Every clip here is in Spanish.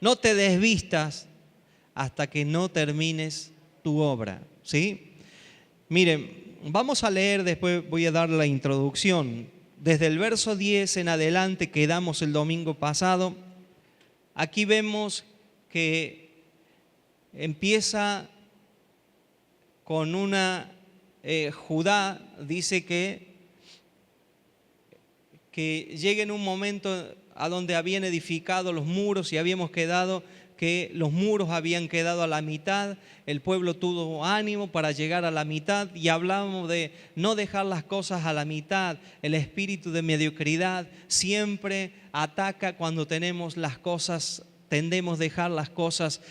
no te desvistas hasta que no termines tu obra, ¿sí? Miren, vamos a leer, después voy a dar la introducción. Desde el verso 10 en adelante, que damos el domingo pasado, aquí vemos que empieza con una... Judá dice que llega en un momento a donde habían edificado los muros y habíamos quedado que los muros habían quedado a la mitad, el pueblo tuvo ánimo para llegar a la mitad y hablábamos de no dejar las cosas a la mitad. El espíritu de mediocridad siempre ataca cuando tenemos las cosas. Tendemos a dejar las cosas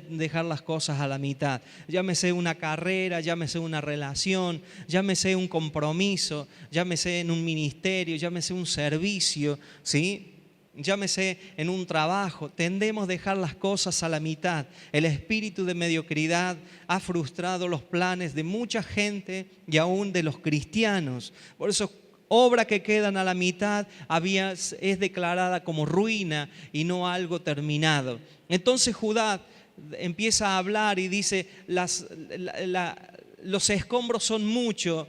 dejar las cosas a la mitad. Llámese una carrera, llámese una relación, llámese un compromiso, llámese en un ministerio, llámese un servicio, ¿sí? Llámese en un trabajo. Tendemos a dejar las cosas a la mitad. El espíritu de mediocridad ha frustrado los planes de mucha gente y aún de los cristianos. Por eso obra que quedan a la mitad es declarada como ruina y no algo terminado. Entonces Judá empieza a hablar y dice, los escombros son muchos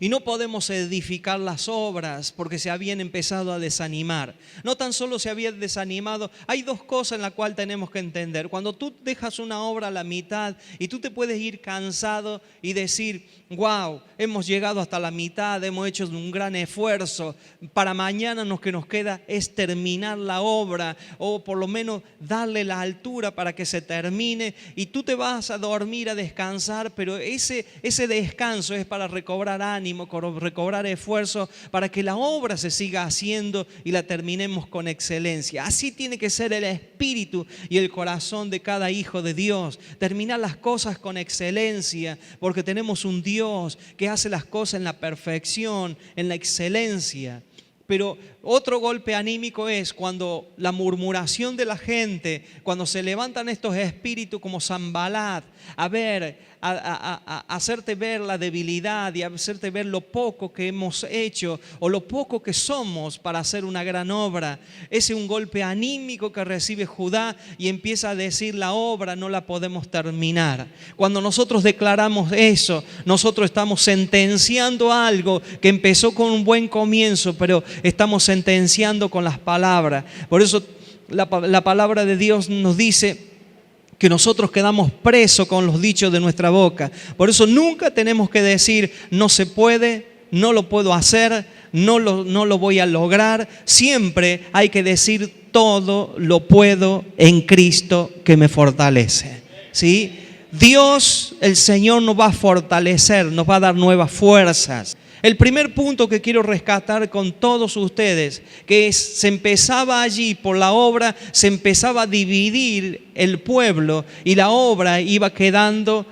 y no podemos edificar las obras porque se habían empezado a desanimar. No tan solo se había desanimado, hay dos cosas en las cuales tenemos que entender. Cuando tú dejas una obra a la mitad y tú te puedes ir cansado y decir, wow, hemos llegado hasta la mitad, hemos hecho un gran esfuerzo, para mañana lo que nos queda es terminar la obra o por lo menos darle la altura para que se termine y tú te vas a dormir, a descansar, pero ese descanso es para recobrar ánimo, recobrar esfuerzo, para que la obra se siga haciendo y la terminemos con excelencia. Así tiene que ser el espíritu y el corazón de cada hijo de Dios, terminar las cosas con excelencia, porque tenemos un Dios que hace las cosas en la perfección, en la excelencia. Pero otro golpe anímico es cuando la murmuración de la gente, cuando se levantan estos espíritus como Sanbalat, a hacerte ver la debilidad y a hacerte ver lo poco que hemos hecho o lo poco que somos para hacer una gran obra. Ese es un golpe anímico que recibe Judá y empieza a decir la obra no la podemos terminar. Cuando nosotros declaramos eso, nosotros estamos sentenciando algo que empezó con un buen comienzo, pero estamos sentenciando con las palabras. Por eso la palabra de Dios nos dice que nosotros quedamos presos con los dichos de nuestra boca. Por eso nunca tenemos que decir no se puede, no lo puedo hacer, no lo voy a lograr. Siempre hay que decir todo lo puedo en Cristo que me fortalece, ¿sí? Dios, el Señor, nos va a fortalecer, nos va a dar nuevas fuerzas. El primer punto que quiero rescatar con todos ustedes, que se empezaba allí por la obra, se empezaba a dividir el pueblo y la obra iba quedando.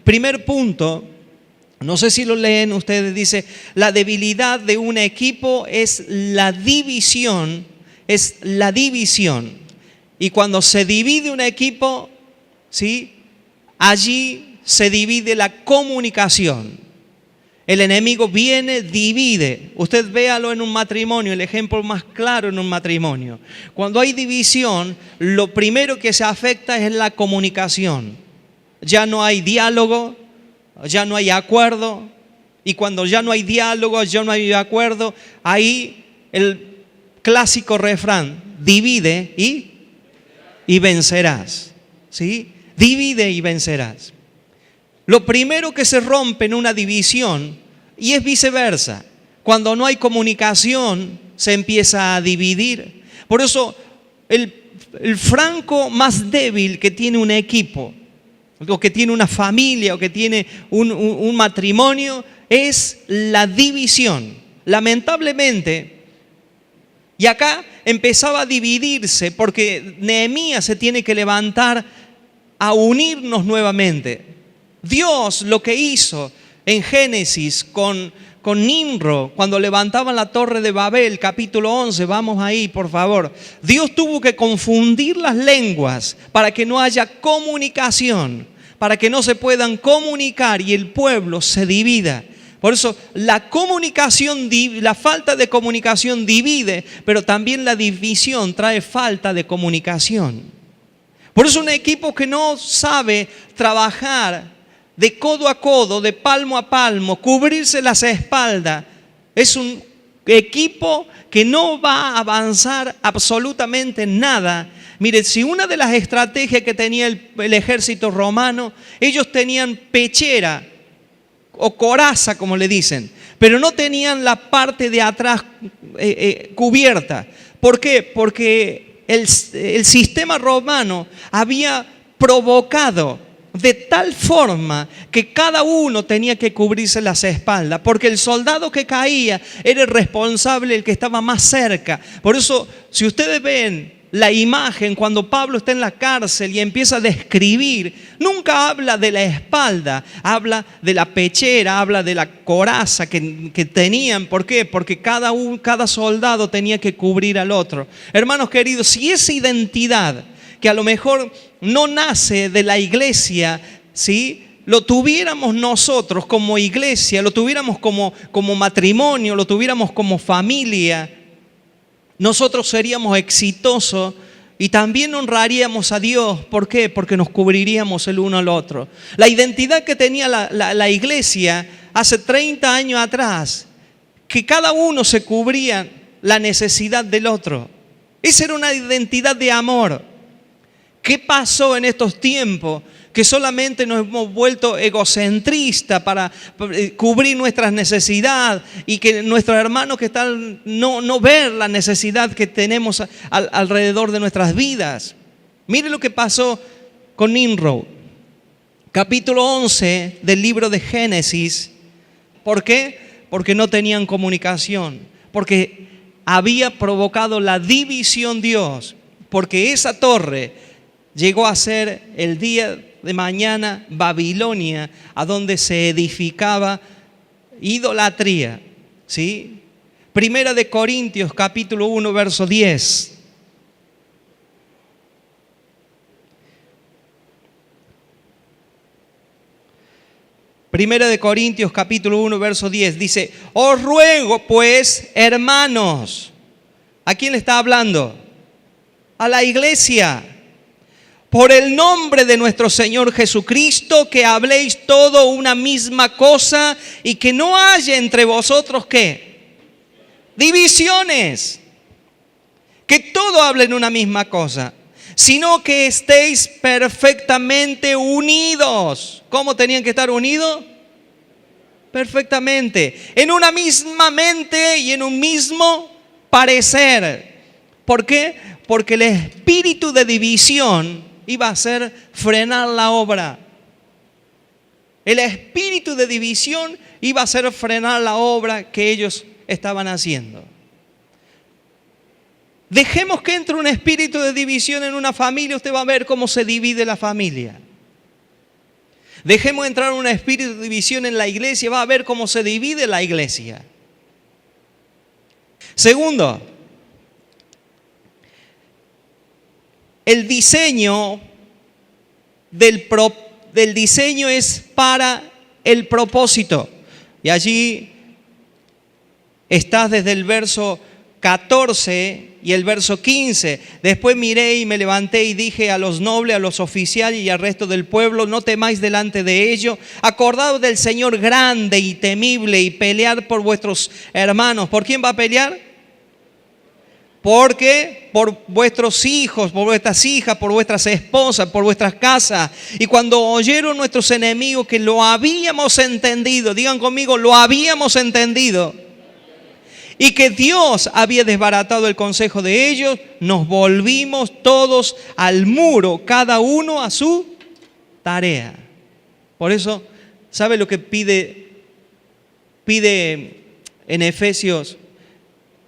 Primer punto, no sé si lo leen ustedes, dice, la debilidad de un equipo es la división, Y cuando se divide un equipo, ¿sí? Allí se divide la comunicación. El enemigo viene, divide. Usted véalo en un matrimonio, el ejemplo más claro en un matrimonio. Cuando hay división, lo primero que se afecta es la comunicación. Ya no hay diálogo, ya no hay acuerdo. Y cuando ya no hay diálogo, ya no hay acuerdo, ahí el clásico refrán, divide y vencerás. ¿Sí? Divide y vencerás. Lo primero que se rompe en una división, y es viceversa, cuando no hay comunicación se empieza a dividir. Por eso el franco más débil que tiene un equipo, o que tiene una familia, o que tiene un matrimonio, es la división. Lamentablemente, y acá empezaba a dividirse porque Nehemías se tiene que levantar a unirnos nuevamente. Dios lo que hizo en Génesis con Nimrod, cuando levantaban la torre de Babel, capítulo 11, vamos ahí por favor. Dios tuvo que confundir las lenguas para que no haya comunicación, para que no se puedan comunicar y el pueblo se divida. Por eso la falta de comunicación divide, pero también la división trae falta de comunicación. Por eso un equipo que no sabe trabajar de codo a codo, de palmo a palmo, cubrirse las espaldas, es un equipo que no va a avanzar absolutamente nada. Mire, si una de las estrategias que tenía el ejército romano, ellos tenían pechera o coraza, como le dicen, pero no tenían la parte de atrás cubierta. ¿Por qué? Porque el sistema romano había provocado de tal forma que cada uno tenía que cubrirse las espaldas, porque el soldado que caía era el responsable, el que estaba más cerca. Por eso, si ustedes ven la imagen cuando Pablo está en la cárcel y empieza a describir, nunca habla de la espalda, habla de la pechera, habla de la coraza que tenían. ¿Por qué? Porque cada soldado tenía que cubrir al otro. Hermanos queridos, si esa identidad que a lo mejor no nace de la iglesia, ¿sí?, lo tuviéramos nosotros como iglesia, lo tuviéramos como matrimonio, lo tuviéramos como familia, nosotros seríamos exitosos y también honraríamos a Dios. ¿Por qué? Porque nos cubriríamos el uno al otro. La identidad que tenía la iglesia hace 30 años atrás, que cada uno se cubría la necesidad del otro. Esa era una identidad de amor. ¿Qué pasó en estos tiempos? Que solamente nos hemos vuelto egocentristas para cubrir nuestras necesidades y que nuestros hermanos que están no ver la necesidad que tenemos alrededor de nuestras vidas. Mire lo que pasó con Nimrod. Capítulo 11 del libro de Génesis. ¿Por qué? Porque no tenían comunicación. Porque había provocado la división Dios. Porque esa torre llegó a ser el día de mañana Babilonia, a donde se edificaba idolatría, ¿sí? Primera de Corintios, capítulo 1, verso 10. Primera de Corintios, capítulo 1, verso 10, dice: os ruego pues, hermanos. ¿A quién le está hablando? A la iglesia. Por el nombre de nuestro Señor Jesucristo, que habléis todo una misma cosa y que no haya entre vosotros, ¿qué? Divisiones. Que todo hablen una misma cosa, sino que estéis perfectamente unidos. ¿Cómo tenían que estar unidos? Perfectamente. En una misma mente y en un mismo parecer. ¿Por qué? Porque el espíritu de división iba a hacer frenar la obra. El espíritu de división iba a hacer frenar la obra que ellos estaban haciendo. Dejemos que entre un espíritu de división en una familia, usted va a ver cómo se divide la familia. Dejemos entrar un espíritu de división en la iglesia, va a ver cómo se divide la iglesia. Segundo, el diseño del diseño es para el propósito. Y allí está desde el verso 14 y el verso 15. Después miré y me levanté y dije a los nobles, a los oficiales y al resto del pueblo: no temáis delante de ellos, acordaos del Señor grande y temible y pelead por vuestros hermanos. ¿Por quién va a pelear? Porque por vuestros hijos, por vuestras hijas, por vuestras esposas, por vuestras casas. Y cuando oyeron nuestros enemigos que lo habíamos entendido, digan conmigo, lo habíamos entendido, y que Dios había desbaratado el consejo de ellos, nos volvimos todos al muro, cada uno a su tarea. Por eso, ¿sabe lo que pide en Efesios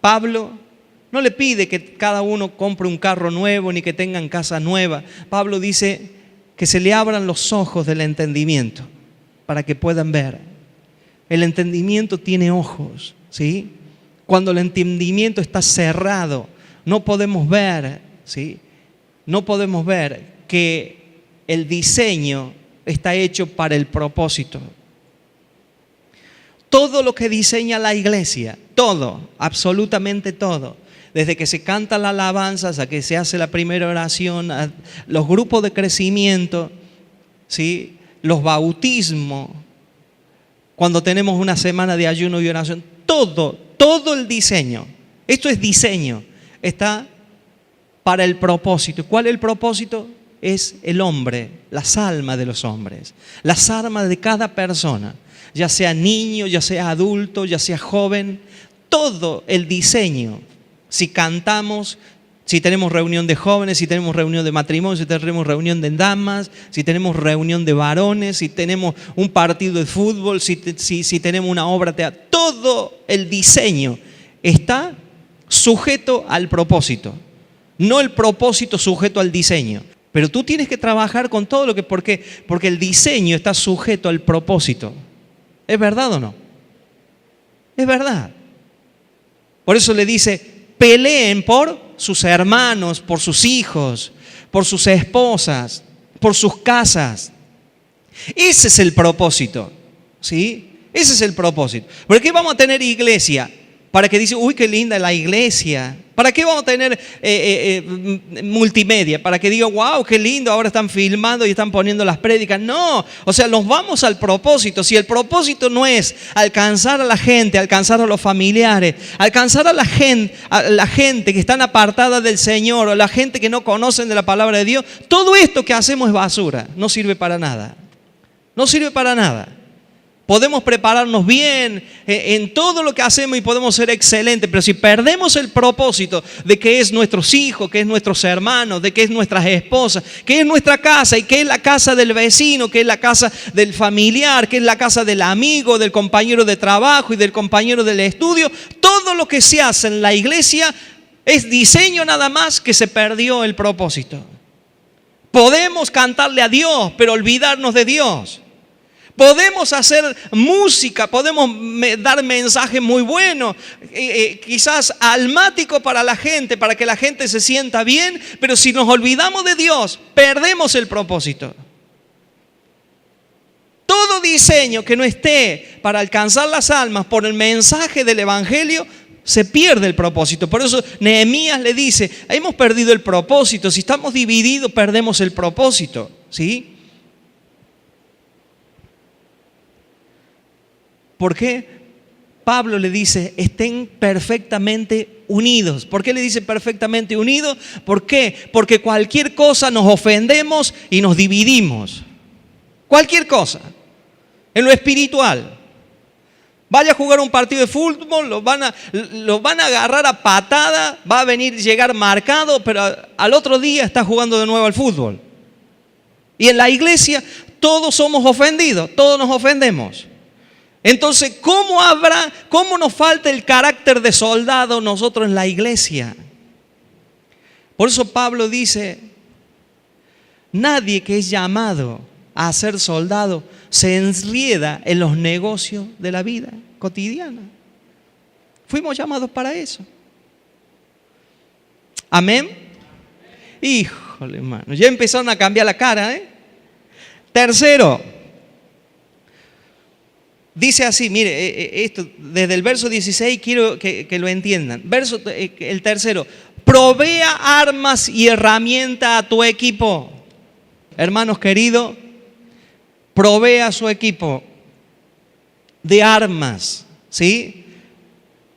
Pablo? No le pide que cada uno compre un carro nuevo ni que tengan casa nueva. Pablo dice que se le abran los ojos del entendimiento para que puedan ver. El entendimiento tiene ojos, ¿sí? Cuando el entendimiento está cerrado, no podemos ver, ¿sí? No podemos ver que el diseño está hecho para el propósito. todo lo que diseña la iglesia, todo, absolutamente todo. Desde que se canta la alabanza hasta que se hace la primera oración, los grupos de crecimiento, ¿sí? Los bautismos, cuando tenemos una semana de ayuno y oración, todo el diseño, esto es diseño, está para el propósito. ¿Cuál es el propósito? Es el hombre, las almas de los hombres, las almas de cada persona, ya sea niño, ya sea adulto, ya sea joven, todo el diseño. Si cantamos, si tenemos reunión de jóvenes, si tenemos reunión de matrimonio, si tenemos reunión de damas, si tenemos reunión de varones, si tenemos un partido de fútbol, si tenemos una obra teatral, todo el diseño está sujeto al propósito, no el propósito sujeto al diseño. Pero tú tienes que trabajar con todo lo que, porque el diseño está sujeto al propósito. ¿Es verdad o no? Es verdad. Por eso le dice, peleen por sus hermanos, por sus hijos, por sus esposas, por sus casas. Ese es el propósito, ¿sí? Ese es el propósito. ¿Por qué vamos a tener iglesia? Para que dice, uy, qué linda la iglesia. ¿Para qué vamos a tener multimedia? Para que diga, wow, qué lindo, ahora están filmando y están poniendo las prédicas. No, o sea, nos vamos al propósito. Si el propósito no es alcanzar a la gente, alcanzar a los familiares, alcanzar a la gente que están apartada del Señor, o la gente que no conocen de la palabra de Dios, todo esto que hacemos es basura, no sirve para nada. No sirve para nada. Podemos prepararnos bien en todo lo que hacemos y podemos ser excelentes, pero si perdemos el propósito de que es nuestros hijos, que es nuestros hermanos, de que es nuestras esposas, que es nuestra casa y que es la casa del vecino, que es la casa del familiar, que es la casa del amigo, del compañero de trabajo y del compañero del estudio, todo lo que se hace en la iglesia es diseño nada más, que se perdió el propósito. Podemos cantarle a Dios, pero olvidarnos de Dios. Podemos hacer música, podemos dar mensajes muy buenos, quizás almáticos para la gente, para que la gente se sienta bien, pero si nos olvidamos de Dios, perdemos el propósito. Todo diseño que no esté para alcanzar las almas por el mensaje del Evangelio, se pierde el propósito. Por eso Nehemías le dice, hemos perdido el propósito, si estamos divididos perdemos el propósito, ¿sí? ¿Por qué Pablo le dice, estén perfectamente unidos? ¿Por qué le dice perfectamente unidos? ¿Por qué? Porque cualquier cosa nos ofendemos y nos dividimos. Cualquier cosa. En lo espiritual. Vaya a jugar un partido de fútbol, lo van a agarrar a patada, va a llegar marcado, pero al otro día está jugando de nuevo al fútbol. Y en la iglesia todos somos ofendidos, todos nos ofendemos. Entonces, ¿cómo nos falta el carácter de soldado nosotros en la iglesia? Por eso Pablo dice, nadie que es llamado a ser soldado se enrieda en los negocios de la vida cotidiana. Fuimos llamados para eso. ¿Amén? Híjole, hermano, ya empezaron a cambiar la cara, ¿eh? Tercero, dice así, mire, esto desde el verso 16 quiero que lo entiendan. El tercero, provea armas y herramientas a tu equipo. Hermanos queridos, provea a su equipo de armas, ¿sí?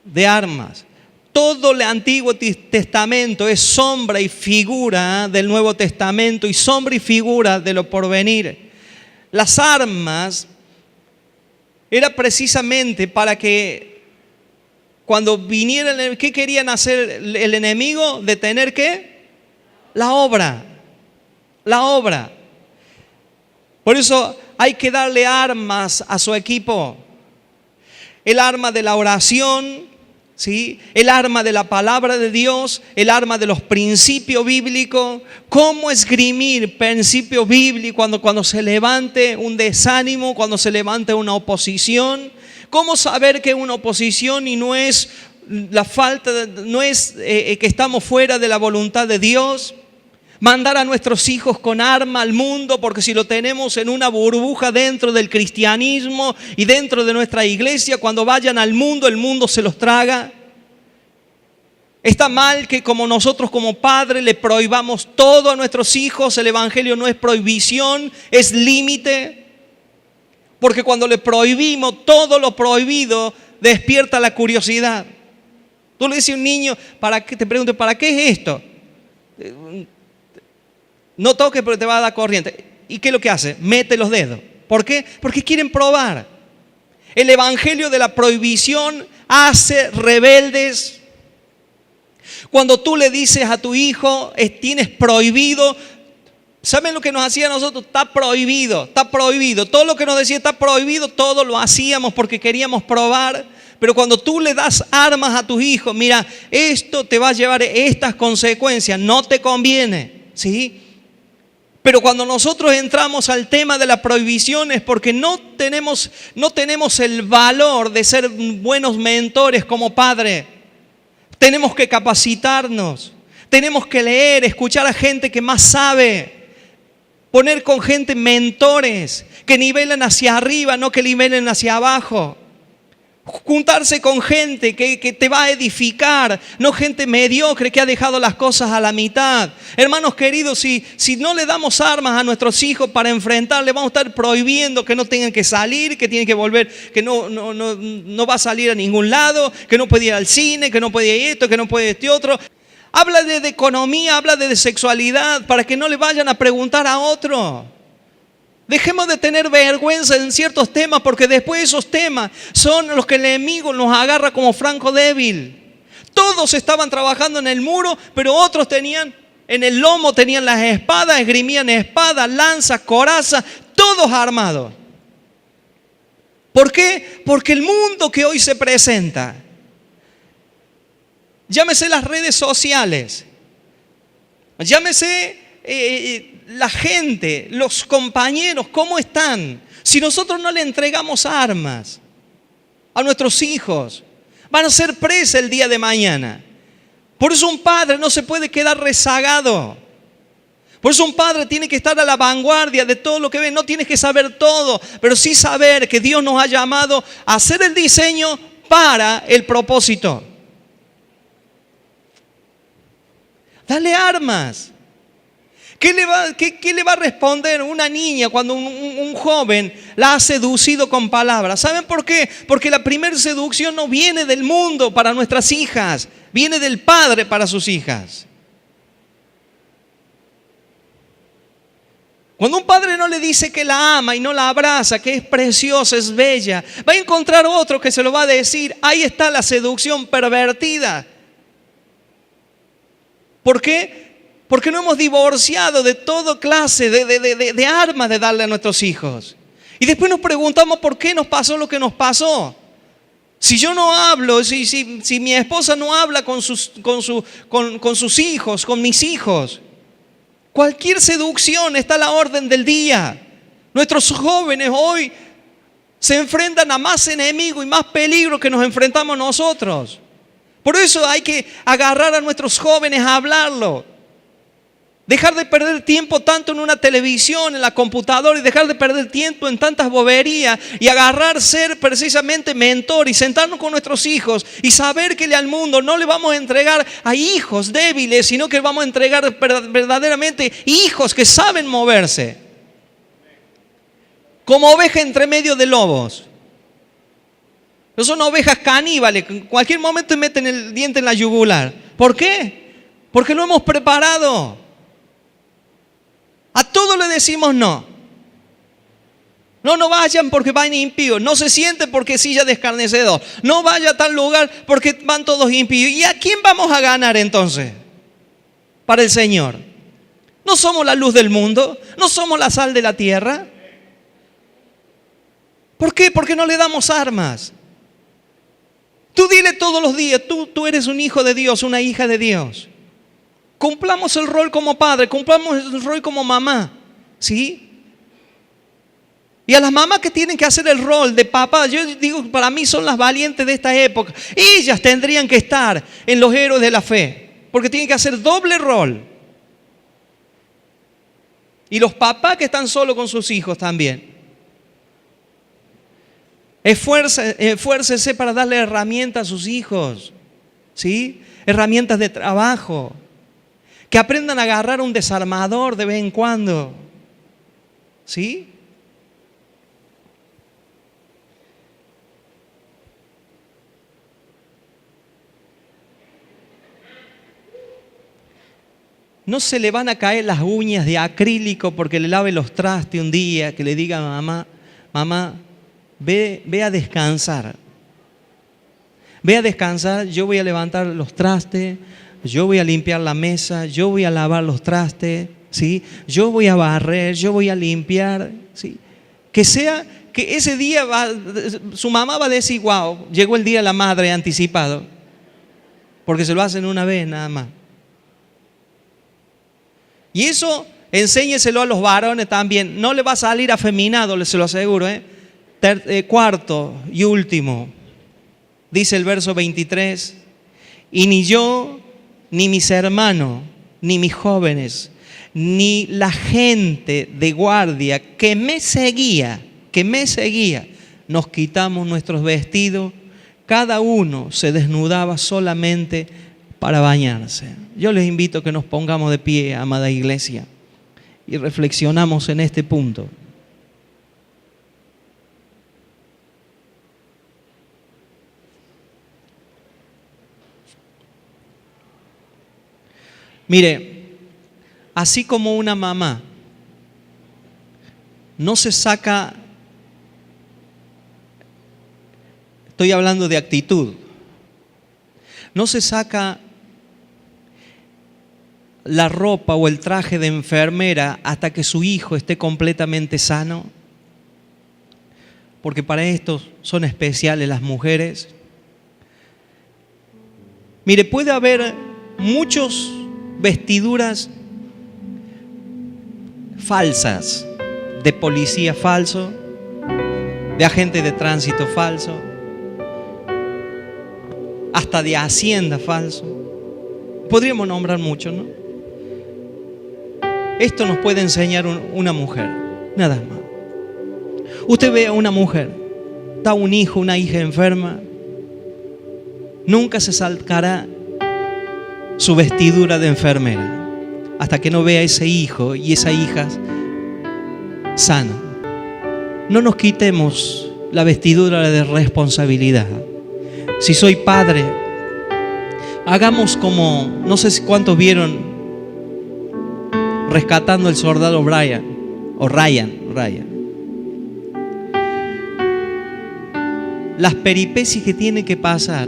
De armas. Todo el Antiguo Testamento es sombra y figura del Nuevo Testamento y sombra y figura de lo porvenir. Las armas era precisamente para que cuando viniera, ¿qué querían hacer el enemigo? Detener ¿qué? La obra. La obra. Por eso hay que darle armas a su equipo. El arma de la oración, ¿sí? El arma de la palabra de Dios, el arma de los principios bíblicos. ¿Cómo esgrimir principios bíblicos cuando se levante un desánimo, cuando se levante una oposición? ¿Cómo saber que es una oposición y no es que estamos fuera de la voluntad de Dios? mandar a nuestros hijos con arma al mundo, porque si lo tenemos en una burbuja dentro del cristianismo y dentro de nuestra iglesia, cuando vayan al mundo, el mundo se los traga. Está mal que como nosotros como padres le prohibamos todo a nuestros hijos. El evangelio no es prohibición, es límite. Porque cuando le prohibimos todo lo prohibido, despierta la curiosidad. Tú le dices a un niño, te pregunto, ¿para qué es esto? No toques porque te va a dar corriente. ¿Y qué es lo que hace? Mete los dedos. ¿Por qué? Porque quieren probar. El evangelio de la prohibición hace rebeldes. Cuando tú le dices a tu hijo, tienes prohibido, ¿saben lo que nos hacía a nosotros? Está prohibido, está prohibido. Todo lo que nos decía está prohibido, todo lo hacíamos porque queríamos probar. Pero cuando tú le das armas a tus hijos, mira, esto te va a llevar estas consecuencias, no te conviene, ¿sí? Pero cuando nosotros entramos al tema de la prohibición es porque no tenemos el valor de ser buenos mentores como padre. Tenemos que capacitarnos, tenemos que leer, escuchar a gente que más sabe, poner con gente mentores que nivelen hacia arriba, no que nivelen hacia abajo. Juntarse con gente que te va a edificar, no gente mediocre que ha dejado las cosas a la mitad. Hermanos queridos, si no le damos armas a nuestros hijos para enfrentarle, vamos a estar prohibiendo que no tengan que salir, que tienen que volver, que no va a salir a ningún lado, que no puede ir al cine, que no puede ir esto, que no puede este otro. Habla de economía, habla de sexualidad, para que no le vayan a preguntar a otro. Dejemos de tener vergüenza en ciertos temas, porque después esos temas son los que el enemigo nos agarra como franco débil. Todos estaban trabajando en el muro, pero otros tenían en el lomo, tenían las espadas, esgrimían espadas, lanzas, corazas, todos armados. ¿Por qué? Porque el mundo que hoy se presenta, llámese las redes sociales, llámese la gente, los compañeros, ¿cómo están? Si nosotros no le entregamos armas a nuestros hijos, van a ser presa el día de mañana. Por eso un padre no se puede quedar rezagado. Por eso un padre tiene que estar a la vanguardia de todo lo que ve. No tienes que saber todo, pero sí saber que Dios nos ha llamado a hacer el diseño para el propósito. Dale armas. ¿Qué le va a responder una niña cuando un joven la ha seducido con palabras? ¿Saben por qué? Porque la primera seducción no viene del mundo para nuestras hijas, viene del padre para sus hijas. Cuando un padre no le dice que la ama y no la abraza, que es preciosa, es bella, va a encontrar otro que se lo va a decir. Ahí está la seducción pervertida. ¿Por qué? Porque no hemos divorciado de toda clase de armas de darle a nuestros hijos. Y después nos preguntamos por qué nos pasó lo que nos pasó. Si yo no hablo, si mi esposa no habla con sus hijos, con mis hijos, cualquier seducción está a la orden del día. Nuestros jóvenes hoy se enfrentan a más enemigos y más peligro que nos enfrentamos nosotros. Por eso hay que agarrar a nuestros jóvenes a hablarlo. Dejar de perder tiempo tanto en una televisión, en la computadora, y dejar de perder tiempo en tantas boberías y agarrar ser precisamente mentor y sentarnos con nuestros hijos y saber que al mundo no le vamos a entregar a hijos débiles, sino que vamos a entregar verdaderamente hijos que saben moverse. Como oveja entre medio de lobos. No son ovejas caníbales, en cualquier momento meten el diente en la yugular. ¿Por qué? Porque no hemos preparado. A todo le decimos no. No vayan porque van impíos. No se sienten porque silla de escarnecedor. No vaya a tal lugar porque van todos impíos. ¿Y a quién vamos a ganar entonces? Para el Señor. ¿No somos la luz del mundo? ¿No somos la sal de la tierra? ¿Por qué? Porque no le damos armas. Tú dile todos los días, tú eres un hijo de Dios, una hija de Dios. Cumplamos el rol como padre, cumplamos el rol como mamá, ¿sí? Y a las mamás que tienen que hacer el rol de papá, yo digo, para mí son las valientes de esta época. Ellas tendrían que estar en los héroes de la fe, porque tienen que hacer doble rol. Y los papás que están solos con sus hijos también. Esfuércese para darle herramientas a sus hijos, ¿sí? Herramientas de trabajo. Que aprendan a agarrar un desarmador de vez en cuando, ¿sí? No se le van a caer las uñas de acrílico porque le lave los trastes un día, que le diga a mamá, ve a descansar. Ve a descansar, yo voy a levantar los trastes, yo voy a limpiar la mesa, yo voy a lavar los trastes, ¿sí? Yo voy a barrer, yo voy a limpiar, ¿sí? Que ese día su mamá va a decir, wow, llegó el día de la madre anticipado, porque se lo hacen una vez nada más. Y eso enséñeselo a los varones también. No le va a salir afeminado, se lo aseguro. Cuarto y último. Dice el verso 23. Y ni yo, ni mis hermanos, ni mis jóvenes, ni la gente de guardia que me seguía, nos quitamos nuestros vestidos. Cada uno se desnudaba solamente para bañarse. Yo les invito a que nos pongamos de pie, amada iglesia, y reflexionamos en este punto. Mire, así como una mamá no se saca, estoy hablando de actitud, no se saca la ropa o el traje de enfermera hasta que su hijo esté completamente sano, porque para esto son especiales las mujeres. Mire, puede haber muchas vestiduras falsas, de policía falso, de agente de tránsito falso, hasta de hacienda falso. Podríamos nombrar mucho, ¿no? Esto nos puede enseñar una mujer, nada más. Usted ve a una mujer, está un hijo, una hija enferma, nunca se sacará su vestidura de enfermera hasta que no vea a ese hijo y esa hija sana. No nos quitemos la vestidura de responsabilidad. Si soy padre, hagamos como, no sé cuántos vieron Rescatando el soldado Ryan. Las peripecias que tiene que pasar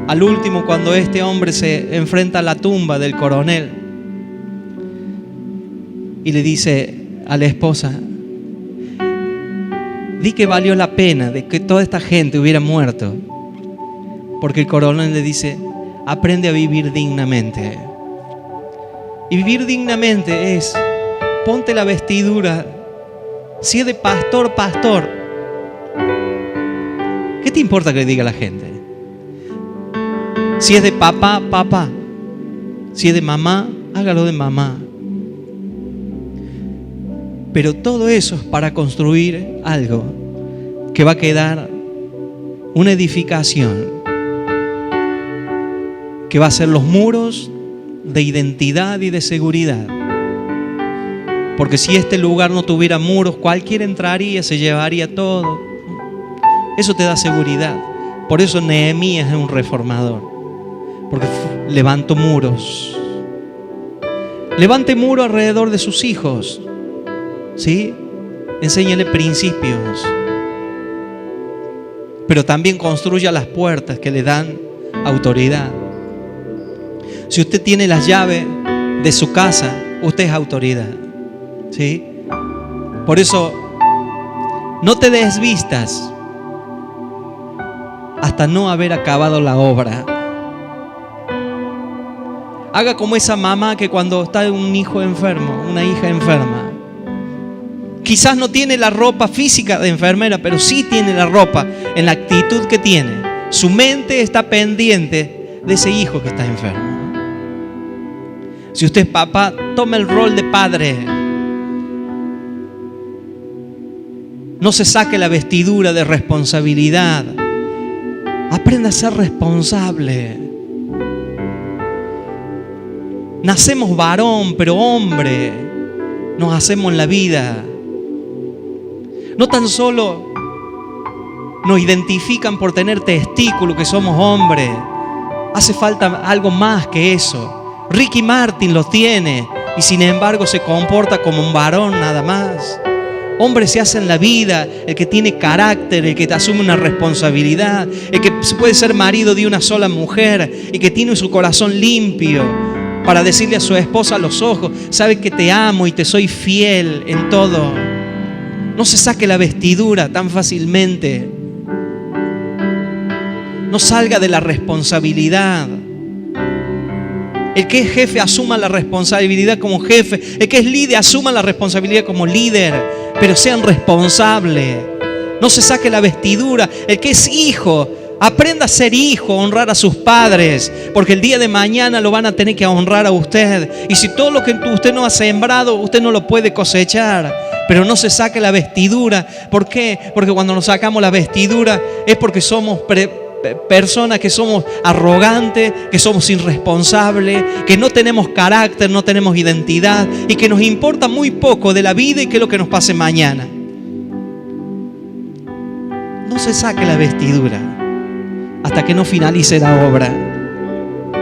al último cuando este hombre se enfrenta a la tumba del coronel y le dice a la esposa: di que valió la pena de que toda esta gente hubiera muerto, porque el coronel le dice: aprende a vivir dignamente. Y vivir dignamente es: ponte la vestidura, si es de pastor, pastor. ¿Qué te importa que le diga la gente? Si es de papá, papá. Si es de mamá, hágalo de mamá. Pero todo eso es para construir algo que va a quedar una edificación, que va a ser los muros de identidad y de seguridad. Porque si este lugar no tuviera muros, cualquiera entraría, se llevaría todo. Eso te da seguridad. Por eso Nehemías es un reformador, porque levantó muros. Levante muro alrededor de sus hijos, ¿sí? Enséñale principios, pero también construya las puertas que le dan autoridad. Si usted tiene las llaves de su casa, usted es autoridad, ¿sí? Por eso, no te desvistas hasta no haber acabado la obra. Haga como esa mamá que cuando está un hijo enfermo, una hija enferma, quizás no tiene la ropa física de enfermera, pero sí tiene la ropa en la actitud que tiene. Su mente está pendiente de ese hijo que está enfermo. Si usted es papá, tome el rol de padre No se saque la vestidura de responsabilidad. Aprenda a ser responsable. Nacemos varón, pero hombre nos hacemos en la vida. No tan solo nos identifican por tener testículos, que somos hombres. Hace falta algo más que eso. Ricky Martin lo tiene y sin embargo se comporta como un varón nada más. Hombre se hace en la vida el que tiene carácter, el que asume una responsabilidad, el que puede ser marido de una sola mujer y que tiene su corazón limpio para decirle a su esposa a los ojos: sabes que te amo y te soy fiel en todo. No se saque la vestidura tan fácilmente. No salga de la responsabilidad. El que es jefe asuma la responsabilidad como jefe. El que es líder asuma la responsabilidad como líder. Pero sean responsables. No se saque la vestidura. El que es hijo, aprenda a ser hijo, a honrar a sus padres, porque el día de mañana lo van a tener que honrar a usted. Y si todo lo que usted no ha sembrado, usted no lo puede cosechar. Pero no se saque la vestidura. ¿Por qué? Porque cuando nos sacamos la vestidura es porque somos personas que somos arrogantes, que somos irresponsables, que no tenemos carácter, no tenemos identidad y que nos importa muy poco de la vida y qué es lo que nos pase mañana. No se saque la vestidura hasta que no finalice la obra.